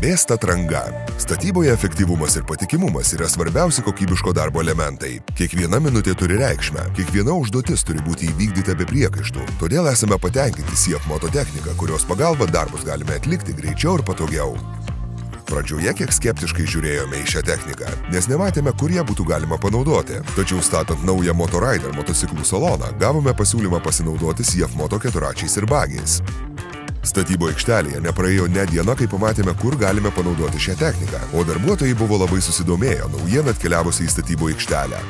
Išplėsta tranga. Statyboje efektyvumas ir patikimumas yra svarbiausi kokybiško darbo elementai. Kiekviena minutė turi reikšmę, kiekviena užduotis turi būti įvykdyta be priekaištų. Todėl esame patenkinti CF Moto technika, kurios pagalba darbus galime atlikti greičiau ir patogiau. Pradžioje kiek skeptiškai žiūrėjome į šią techniką, nes nematėme, kur ją būtų galima panaudoti. Tačiau statant naują Motorider motociklų saloną, gavome pasiūlymą pasinaudoti CF Moto keturračiais ir bagiais. Statybo aikštelėje nepraėjo ne diena, kai pamatėme, kur galime panaudoti šią techniką, o darbuotojai buvo labai susidomėję naujieną atkeliavusi į statybo aikštelę.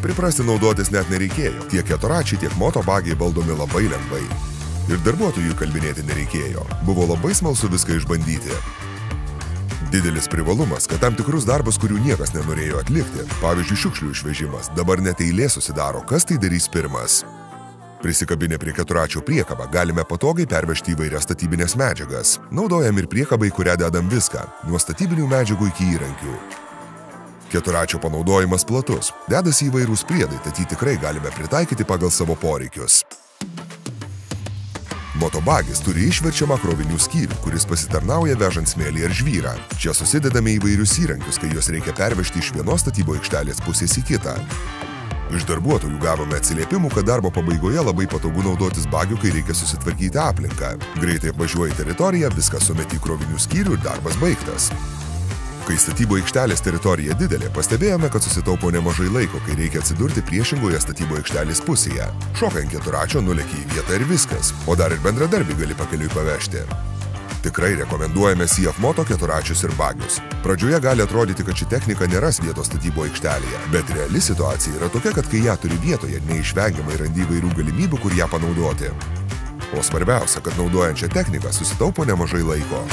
Priprasti naudotis net nereikėjo, tiek keturračiai, tiek motobagiai valdomi labai lengvai. Ir darbuotojų kalbinėti nereikėjo, buvo labai smalsu viską išbandyti. Didelis privalumas, kad tam tikrus darbus, kurių niekas nenorėjo atlikti, pavyzdžiui šiukšlių išvežimas, dabar net eilė susidaro, kas tai darys pirmas. Prisikabinę prie keturračio priekabą galime patogiai pervežti įvairias statybinės medžiagas. Naudojam ir priekabai, kurią dedam viską, nuo statybinių medžiagų iki įrankių. Keturračio panaudojimas platus, dedasi įvairūs priedai, tad jį tikrai galime pritaikyti pagal savo poreikius. Motobagis turi išverčiamą krovinių skyrių, kuris pasitarnauja vežant smėlį ar žvyrą. Čia susidedame įvairius įrankius, kai juos reikia pervežti iš vienos statybo aikštelės pusės į kitą. Iš darbuotojų gavome atsiliepimų, kad darbo pabaigoje labai patogu naudotis bagiu, kai reikia susitvarkyti aplinką. Greitai apvažiuoji teritoriją, viską sumeti į krovinių skyrių ir darbas baigtas. Kai statybo aikštelės teritorija didelė, pastebėjome, kad susitaupo nemažai laiko, kai reikia atsidurti priešingoje statybo aikštelės pusėje. Šokant keturračio nuleki į vietą ir viskas, o dar ir bendradarbį gali pakeliui pavežti. Tikrai rekomenduojame CF Moto keturračius ir bagius. Pradžioje gali atrodyti, kad ši technika neras vietos statybo aikštelėje, bet reali situacija yra tokia, kad kai ją turi vietoje, neišvengiamai randi įvairių galimybių, kur ją panaudoti. O svarbiausia, kad naudojant šią techniką susitaupo nemažai laiko.